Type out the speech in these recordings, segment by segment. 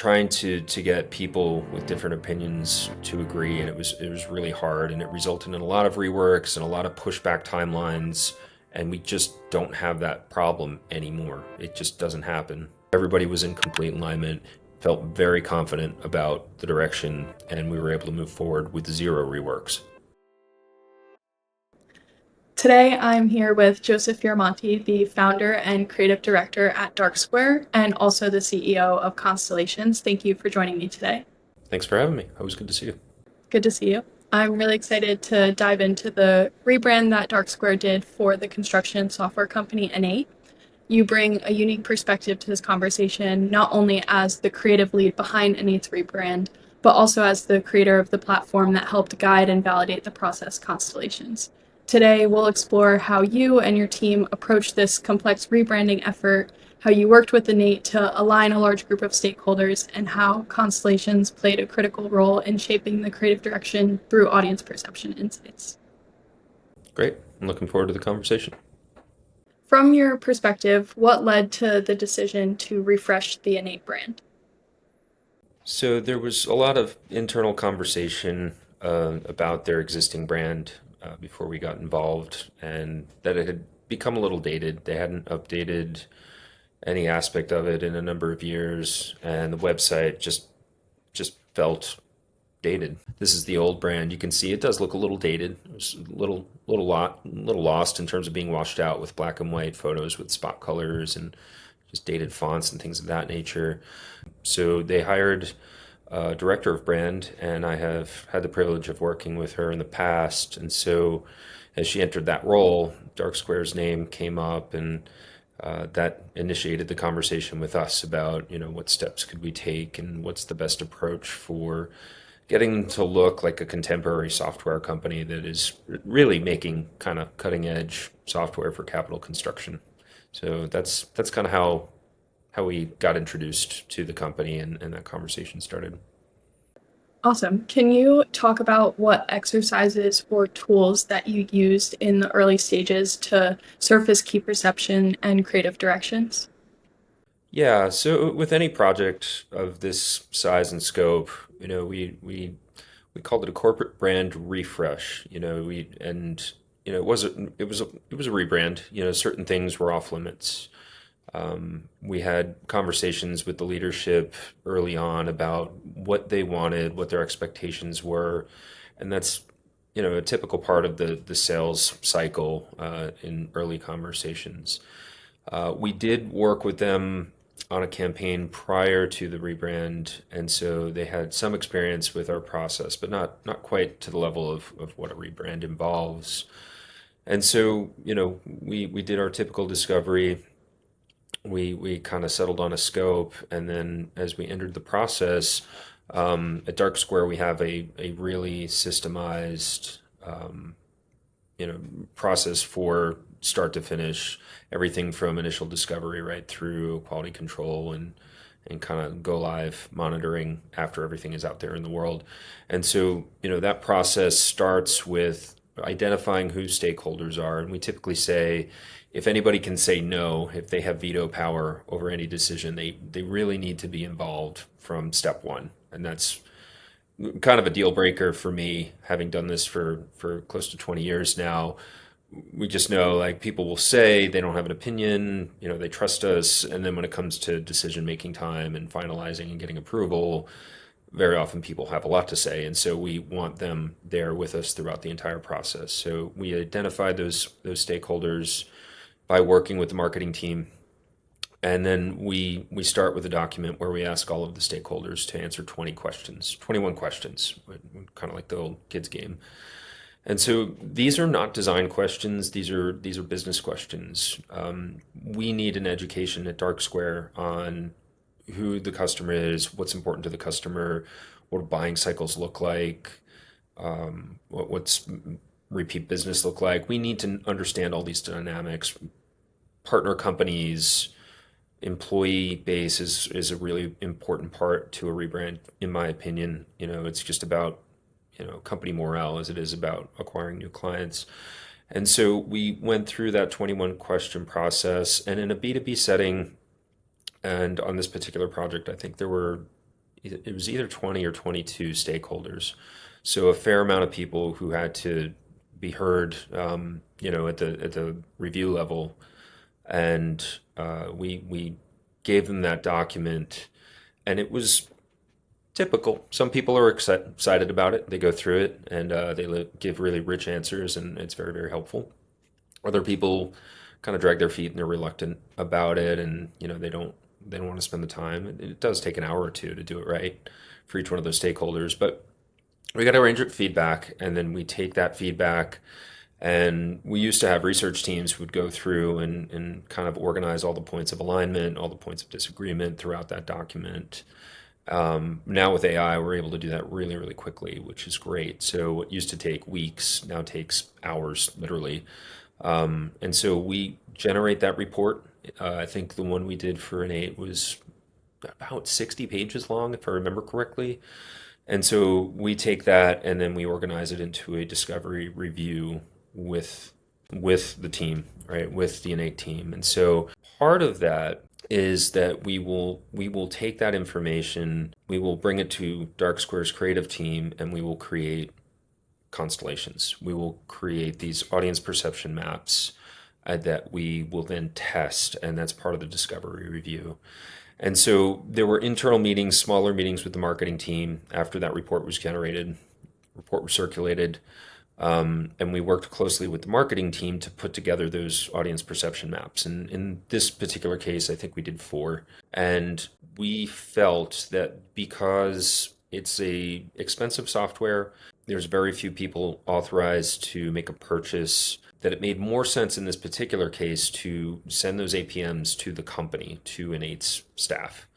trying to get people with different opinions to agree, and it was really hard, and it resulted in a lot of reworks and a lot of pushback timelines, and we just don't have that problem anymore. It just doesn't happen. Everybody was in complete alignment, felt very confident about the direction, and we were able to move forward with 0 reworks. Today, I'm here with Joseph Fioramonti, the founder and creative director at Dark Square, and also the CEO of Constellations. Thank you for joining me today. Thanks for having me. Always good to see you. Good to see you. I'm really excited to dive into the rebrand that Dark Square did for the construction software company InEight. You bring a unique perspective to this conversation, not only as the creative lead behind InEight's rebrand, but also as the creator of the platform that helped guide and validate the process, Constellations. Today, we'll explore how you and your team approached this complex rebranding effort, how you worked with InEight to align a large group of stakeholders, and how Constellations played a critical role in shaping the creative direction through audience perception insights. Great. I'm looking forward to the conversation. From your perspective, what led to the decision to refresh the InEight brand? So there was a lot of internal conversation about their existing brand before we got involved, and that it had become a little dated. They hadn't updated any aspect of it in a number of years, and the website just felt dated. This is the old brand. You can see it does look a little dated. It was a little lost in terms of being washed out with black and white photos with spot colors and just dated fonts and things of that nature. So they hired a director of brand, and I have had the privilege of working with her in the past. And so as she entered that role, Dark Square's name came up, and that initiated the conversation with us about, what steps could we take and what's the best approach for getting them to look like a contemporary software company that is really making kind of cutting edge software for capital construction. So that's kind of how we got introduced to the company, and that conversation started. Awesome. Can you talk about what exercises or tools that you used in the early stages to surface key perception and creative directions? Yeah, so with any project of this size and scope, we called it a corporate brand refresh. It was a rebrand. Certain things were off limits. We had conversations with the leadership early on about what they wanted, what their expectations were, and that's a typical part of the sales cycle in early conversations. We did work with them on a campaign prior to the rebrand, and so they had some experience with our process, but not quite to the level of what a rebrand involves. And so, we did our typical discovery. We kind of settled on a scope, and then as we entered the process, at Dark Square, we have a really systemized process for start to finish, everything from initial discovery right through quality control and kind of go live monitoring after everything is out there in the world. And so, that process starts with identifying who stakeholders are. And we typically say, if anybody can say no, if they have veto power over any decision, they really need to be involved from step one. And that's kind of a deal breaker for me, having done this for close to 20 years now. We just know, like, people will say they don't have an opinion, they trust us, and then when it comes to decision making time and finalizing and getting approval, very often people have a lot to say, and so we want them there with us throughout the entire process. So we identified those stakeholders by working with the marketing team, and then we start with a document where we ask all of the stakeholders to answer 21 questions, kind of like the old kids game. And so these are not design questions. These are business questions. We need an education at Dark Square on who the customer is, what's important to the customer, what do buying cycles look like, what's repeat business look like. We need to understand all these dynamics. Partner companies, employee base is a really important part to a rebrand, in my opinion. It's just about company morale as it is about acquiring new clients. And so we went through that 21 question process, and in a B2B setting, and on this particular project, I think there were it was either 20 or 22 stakeholders. So a fair amount of people who had to be heard, at the review level. And we gave them that document, and it was typical. Some people are excited about it. They go through it, and give really rich answers, and it's very, very helpful. Other people kind of drag their feet and they're reluctant about it, and they don't want to spend the time. It does take an hour or two to do it right for each one of those stakeholders, but we got to arrange it feedback, and then we take that feedback. And we used to have research teams who would go through and kind of organize all the points of alignment, all the points of disagreement throughout that document. Now with AI, we're able to do that really, really quickly, which is great. So what used to take weeks now takes hours, literally. And so we generate that report. I think the one we did for InEight was about 60 pages long, if I remember correctly. And so we take that and then we organize it into a discovery review with the team, right? With the InEight team. And so part of that is that we will take that information, we will bring it to Dark Square's creative team, and we will create constellations. We will create these audience perception maps that we will then test, and that's part of the discovery review. And so there were internal meetings, smaller meetings with the marketing team after that report was generated, report was circulated, and we worked closely with the marketing team to put together those audience perception maps. And in this particular case, I think we did four. And we felt that because it's a expensive software, there's very few people authorized to make a purchase, that it made more sense in this particular case to send those APMs to the company, to InEight's staff.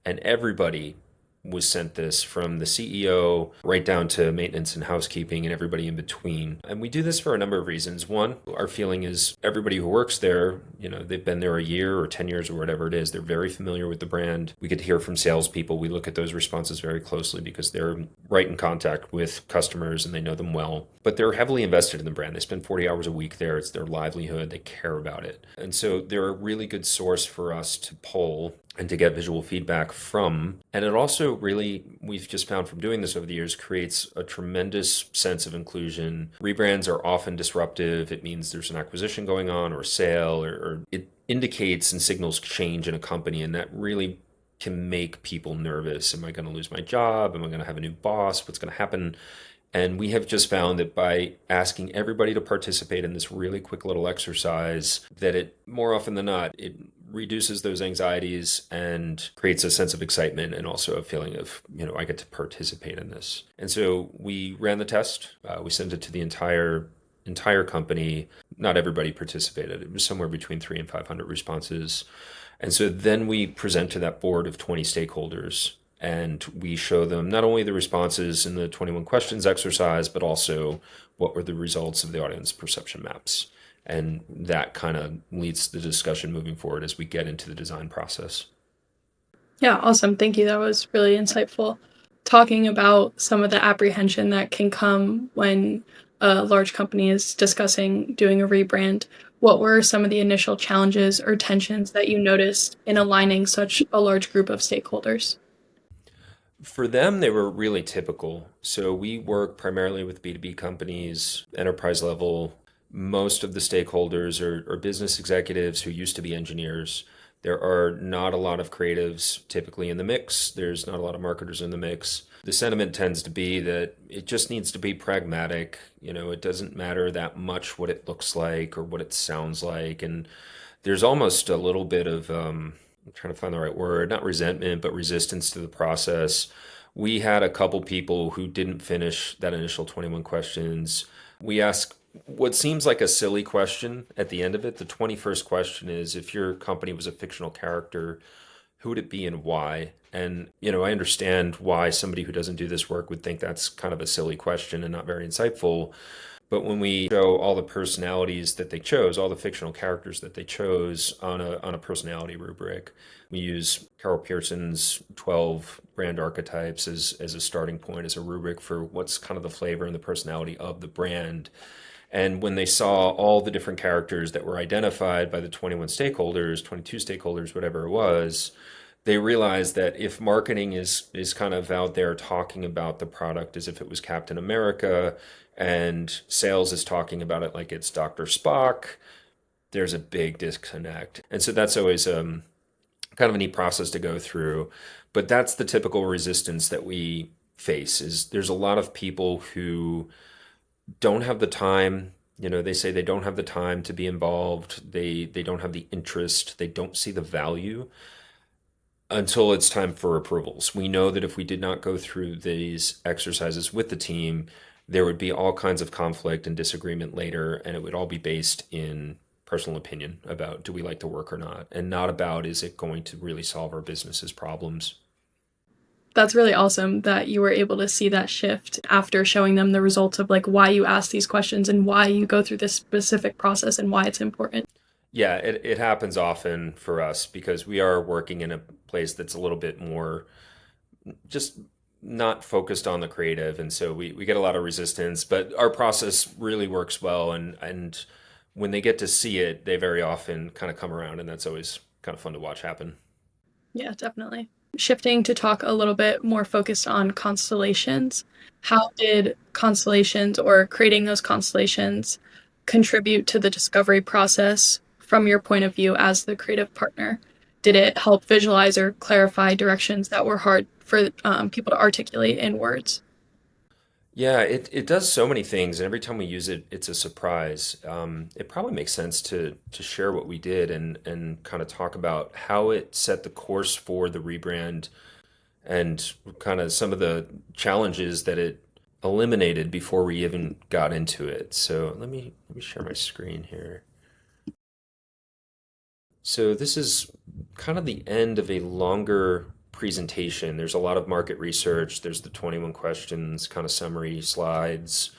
And everybody was sent this, from the CEO right down to maintenance and housekeeping and everybody in between. And we do this for a number of reasons. One, our feeling is everybody who works there, they've been there a year or 10 years or whatever it is. They're very familiar with the brand. We get to hear from salespeople. We look at those responses very closely because they're right in contact with customers and they know them well. But they're heavily invested in the brand. They spend 40 hours a week there. It's their livelihood. They care about it. And so they're a really good source for us to poll and to get visual feedback from. And it also really, we've just found from doing this over the years, creates a tremendous sense of inclusion. Rebrands are often disruptive. It means there's an acquisition going on or a sale, or it indicates and signals change in a company. And that really can make people nervous. Am I going to lose my job? Am I going to have a new boss? What's going to happen? And we have just found that by asking everybody to participate in this really quick little exercise, that it, more often than not, it reduces those anxieties and creates a sense of excitement and also a feeling of, I get to participate in this. And so we ran the test. We sent it to the entire company. Not everybody participated. It was somewhere between 300 and 500 responses. And so then we present to that board of 20 stakeholders, and we show them not only the responses in the 21 questions exercise, but also what were the results of the audience perception maps. And that kind of leads the discussion moving forward as we get into the design process. Yeah, awesome. Thank you. That was really insightful. Talking about some of the apprehension that can come when a large company is discussing doing a rebrand, what were some of the initial challenges or tensions that you noticed in aligning such a large group of stakeholders? For them, they were really typical. So we work primarily with B2B companies, enterprise level. Most of the stakeholders are business executives who used to be engineers. There are not a lot of creatives typically in the mix. There's not a lot of marketers in the mix. The sentiment tends to be that it just needs to be pragmatic. It doesn't matter that much what it looks like or what it sounds like. And there's almost a little bit of, I'm trying to find the right word, not resentment, but resistance to the process. We had a couple people who didn't finish that initial 21 questions. We asked what seems like a silly question at the end of it. The 21st question is, if your company was a fictional character, who would it be and why? And, I understand why somebody who doesn't do this work would think that's kind of a silly question and not very insightful. But when we show all the personalities that they chose, all the fictional characters that they chose on a personality rubric, we use Carol Pearson's 12 brand archetypes as a starting point, as a rubric for what's kind of the flavor and the personality of the brand. And when they saw all the different characters that were identified by the 21 stakeholders, 22 stakeholders, whatever it was, They realize that if marketing is kind of out there talking about the product as if it was Captain America, and sales is talking about it like it's Dr. Spock, there's a big disconnect. And so that's always kind of a neat process to go through. But that's the typical resistance that we face is there's a lot of people who don't have the time. They say they don't have the time to be involved. They don't have the interest. They don't see the value until it's time for approvals. We know that if we did not go through these exercises with the team, there would be all kinds of conflict and disagreement later, and it would all be based in personal opinion about do we like the work or not, and not about is it going to really solve our business's problems. That's really awesome that you were able to see that shift after showing them the results of like why you ask these questions and why you go through this specific process and why it's important. Yeah, it happens often for us because we are working in a place that's a little bit more just not focused on the creative. And so we get a lot of resistance, but our process really works well. And when they get to see it, they very often kind of come around, and that's always kind of fun to watch happen. Yeah, definitely. Shifting to talk a little bit more focused on constellations, how did constellations or creating those constellations contribute to the discovery process from your point of view as the creative partner? Did it help visualize or clarify directions that were hard for people to articulate in words? Yeah, it does so many things, and every time we use it, it's a surprise. It probably makes sense to share what we did and kind of talk about how it set the course for the rebrand and kind of some of the challenges that it eliminated before we even got into it. So let me share my screen here. So this is kind of the end of a longer presentation. There's a lot of market research. There's the 21 questions, kind of summary slides,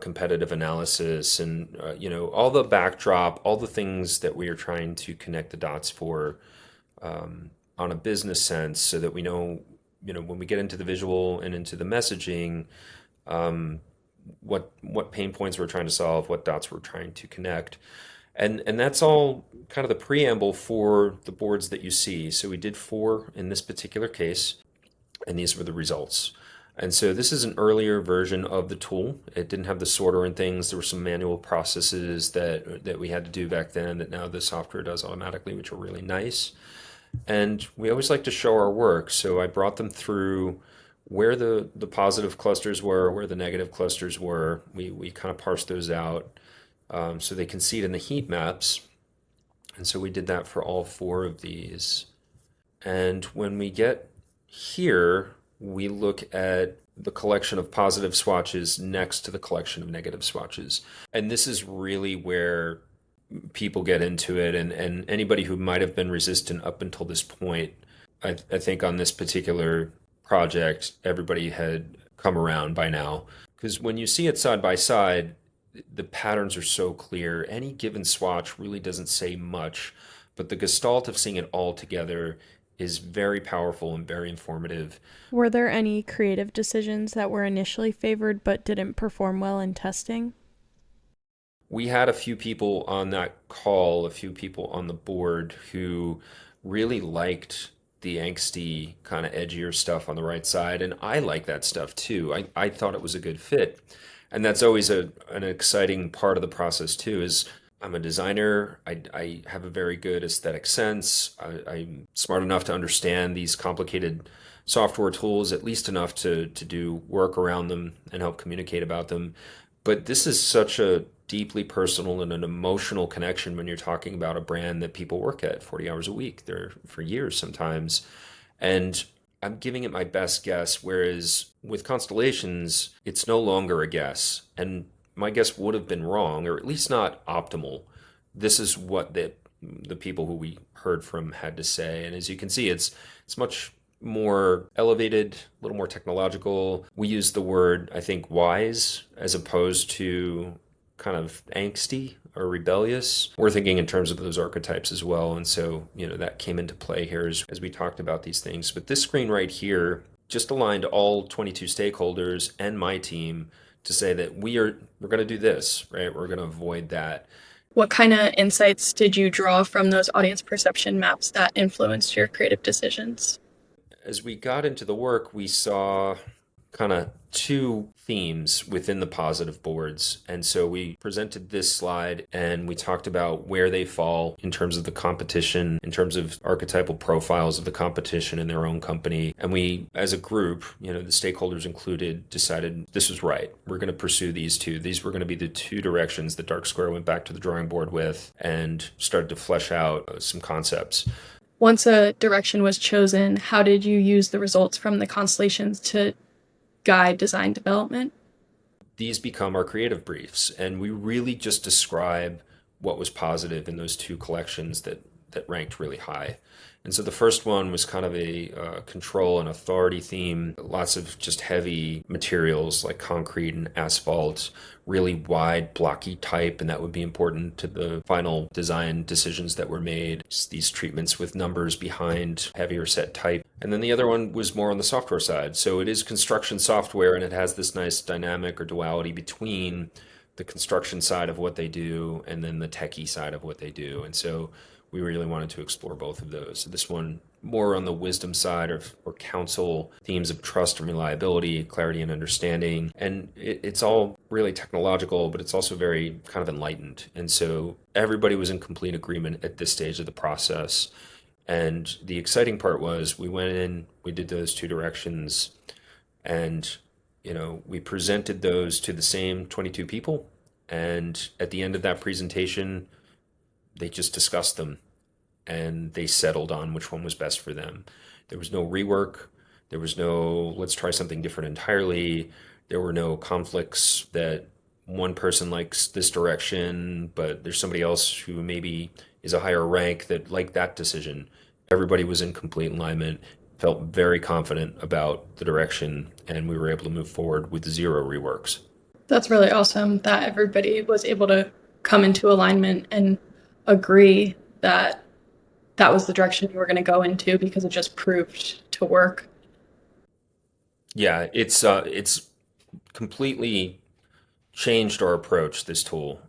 competitive analysis, and all the backdrop, all the things that we are trying to connect the dots for on a business sense, so that we know, when we get into the visual and into the messaging, um, what pain points we're trying to solve, what dots we're trying to connect. And that's all kind of the preamble for the boards that you see. So we did four in this particular case, and these were the results. And so this is an earlier version of the tool. It didn't have the sorter and things. There were some manual processes that we had to do back then that now the software does automatically, which are really nice. And we always like to show our work. So I brought them through where the positive clusters were, where the negative clusters were. We kind of parsed those out so they can see it in the heat maps. And so we did that for all four of these. And when we get here, we look at the collection of positive swatches next to the collection of negative swatches. And this is really where people get into it. And anybody who might have been resistant up until this point, I think on this particular project, everybody had come around by now. Because when you see it side by side, the patterns are so clear. Any given swatch really doesn't say much, but the gestalt of seeing it all together is very powerful and very informative. Were there any creative decisions that were initially favored but didn't perform well in testing? We had a few people on that call, a few people on the board who really liked the angsty, kind of edgier stuff on the right side, and I like that stuff too. I thought it was a good fit. And that's always an exciting part of the process too, is I'm a designer. I have a very good aesthetic sense. I'm smart enough to understand these complicated software tools, at least enough to do work around them and help communicate about them. But this is such a deeply personal and an emotional connection when you're talking about a brand that people work at 40 hours a week. They're for years sometimes. And I'm giving it my best guess, whereas with Constellations, it's no longer a guess. And my guess would have been wrong, or at least not optimal. This is what the people who we heard from had to say. And as you can see, it's much more elevated, a little more technological. We use the word, I think, wise as opposed to kind of angsty or rebellious. We're thinking in terms of those archetypes as well. And so, that came into play here as we talked about these things. But this screen right here just aligned all 22 stakeholders and my team to say that we're going to do this, right? We're going to avoid that. What kind of insights did you draw from those audience perception maps that influenced your creative decisions? As we got into the work, we saw kind of two themes within the positive boards. And so we presented this slide and we talked about where they fall in terms of the competition, in terms of archetypal profiles of the competition in their own company. And we, as a group, the stakeholders included, decided this was right. We're going to pursue these two. These were going to be the two directions that Dark Square went back to the drawing board with and started to flesh out some concepts. Once a direction was chosen, how did you use the results from the constellations to guide design development? These become our creative briefs, and we really just describe what was positive in those two collections that ranked really high. And so the first one was kind of a control and authority theme, lots of just heavy materials like concrete and asphalt, really wide, blocky type, and that would be important to the final design decisions that were made. Just these treatments with numbers behind heavier set type. And then the other one was more on the software side. So it is construction software, and it has this nice dynamic or duality between the construction side of what they do and then the techie side of what they do. And so we really wanted to explore both of those. So this one more on the wisdom side or counsel, themes of trust and reliability, clarity and understanding. And it's all really technological, but it's also very kind of enlightened. And so everybody was in complete agreement at this stage of the process. And the exciting part was we went in, we did those two directions, and we presented those to the same 22 people. And at the end of that presentation, they just discussed them and they settled on which one was best for them. There was no rework. There was no, let's try something different entirely. There were no conflicts that one person likes this direction, but there's somebody else who maybe is a higher rank that liked that decision. Everybody was in complete alignment, felt very confident about the direction, and we were able to move forward with 0 reworks. That's really awesome that everybody was able to come into alignment and agree that that was the direction you were going to go into because it just proved to work. Yeah, it's completely changed our approach, this tool.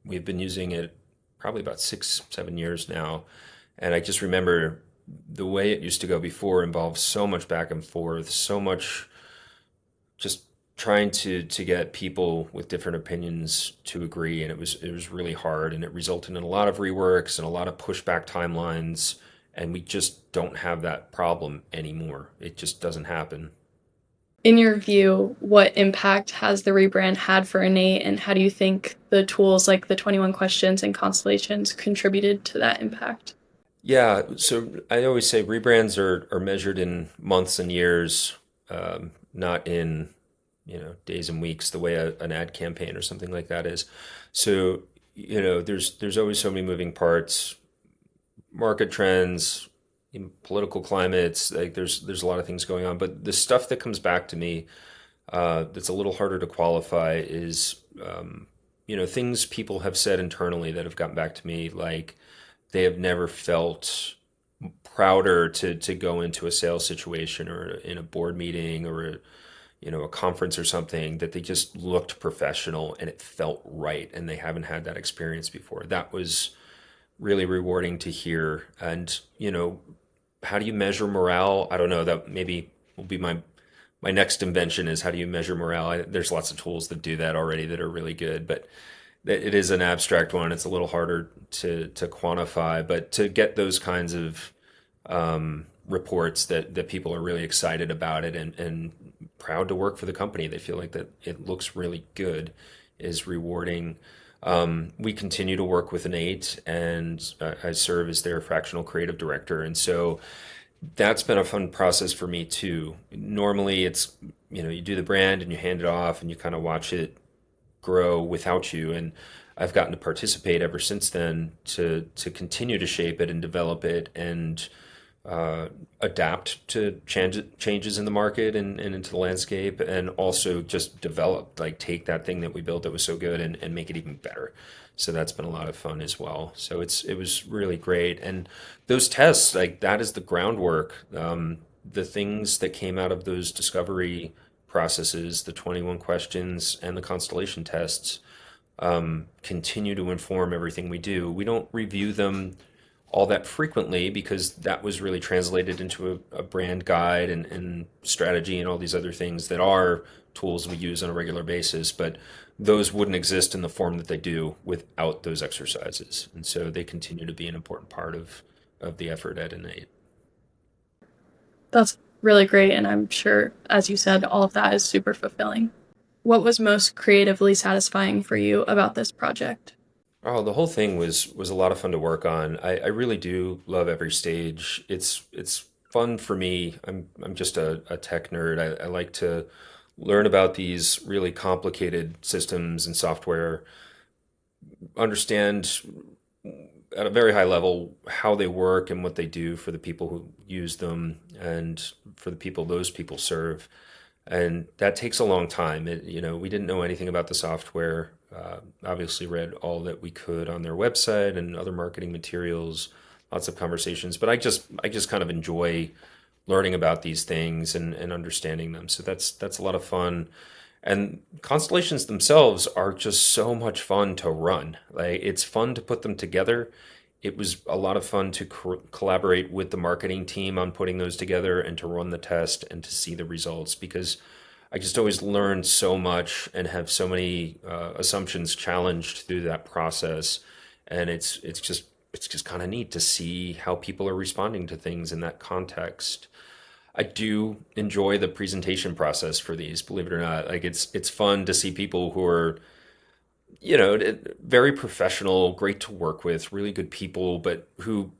We've been using it probably about 6-7 years now. And I just remember the way it used to go before involved so much back and forth, so much just trying to get people with different opinions to agree, and it was really hard, and it resulted in a lot of reworks and a lot of pushback timelines, and we just don't have that problem anymore. It just doesn't happen. In your view, what impact has the rebrand had for InEight, and how do you think the tools like the 21 questions and Constellations contributed to that impact? Yeah, so I always say rebrands are measured in months and years, not in days and weeks, the way an ad campaign or something like that is. So there's always so many moving parts, market trends, political climates. Like there's a lot of things going on. But the stuff that comes back to me that's a little harder to qualify is things people have said internally that have gotten back to me, like they have never felt prouder to go into a sales situation or in a board meeting or a conference or something, that they just looked professional and it felt right, and they haven't had that experience before. That was really rewarding to hear. And how do you measure morale? I don't know. That maybe will be my next invention, is how do you measure morale? There's lots of tools that do that already that are really good, but it is an abstract one. It's a little harder to quantify, but to get those kinds of reports that people are really excited about it and proud to work for the company, they feel like that it looks really good, is rewarding. We continue to work with InEight, and I serve as their fractional creative director. And so that's been a fun process for me too. Normally it's, you do the brand and you hand it off and you kind of watch it grow without you. And I've gotten to participate ever since then to continue to shape it and develop it and adapt to changes in the market and into the landscape, and also just develop, like take that thing that we built that was so good and make it even better. So that's been a lot of fun as well. So it was really great. And those tests, like that is the groundwork. The things that came out of those discovery processes, the 21 questions and the constellation tests, continue to inform everything we do. We don't review them all that frequently because that was really translated into a brand guide and strategy and all these other things that are tools we use on a regular basis, but those wouldn't exist in the form that they do without those exercises. And so they continue to be an important part of the effort at InEight. That's really great. And I'm sure, as you said, all of that is super fulfilling. What was most creatively satisfying for you about this project? Oh, the whole thing was a lot of fun to work on. I really do love every stage. It's fun for me. I'm just a tech nerd. I like to learn about these really complicated systems and software, understand at a very high level how they work and what they do for the people who use them and for the people those people serve. And that takes a long time. We didn't know anything about the software. Obviously, read all that we could on their website and other marketing materials, lots of conversations. But I just kind of enjoy learning about these things and understanding them. So that's a lot of fun. And constellations themselves are just so much fun to run. Like it's fun to put them together. It was a lot of fun to collaborate with the marketing team on putting those together and to run the test and to see the results because I just always learn so much and have so many assumptions challenged through that process. And it's just kind of neat to see how people are responding to things in that context. I do enjoy the presentation process for these, believe it or not. Like it's fun to see people who are, very professional, great to work with, really good people, but who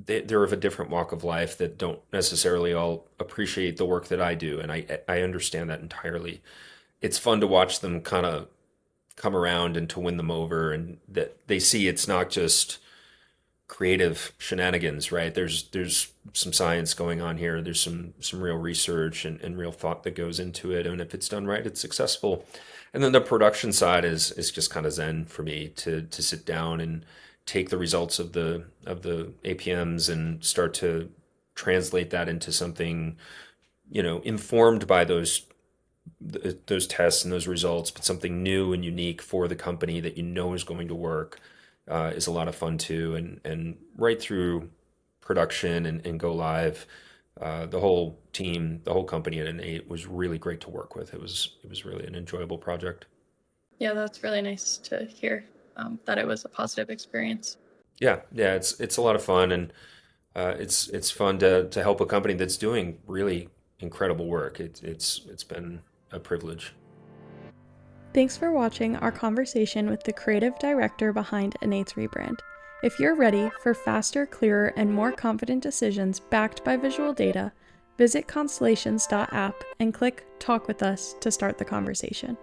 they're of a different walk of life that don't necessarily all appreciate the work that I do, and I understand that entirely. It's fun to watch them kind of come around and to win them over, and that they see it's not just creative shenanigans, right? There's some science going on here. There's some real research and real thought that goes into it. And if it's done right, it's successful. And then the production side is just kind of zen for me to sit down and take the results of the APMs and start to translate that into something, informed by those tests and those results, but something new and unique for the company that is going to work is a lot of fun too. And right through production and go live, the whole team, the whole company at InEight was really great to work with. It was really an enjoyable project. Yeah, that's really nice to hear that it was a positive experience. Yeah, it's a lot of fun, and it's fun to help a company that's doing really incredible work. It's been a privilege. Thanks for watching our conversation with the creative director behind InEight's rebrand. If you're ready for faster, clearer, and more confident decisions backed by visual data, visit constellations.app and click Talk with Us to start the conversation.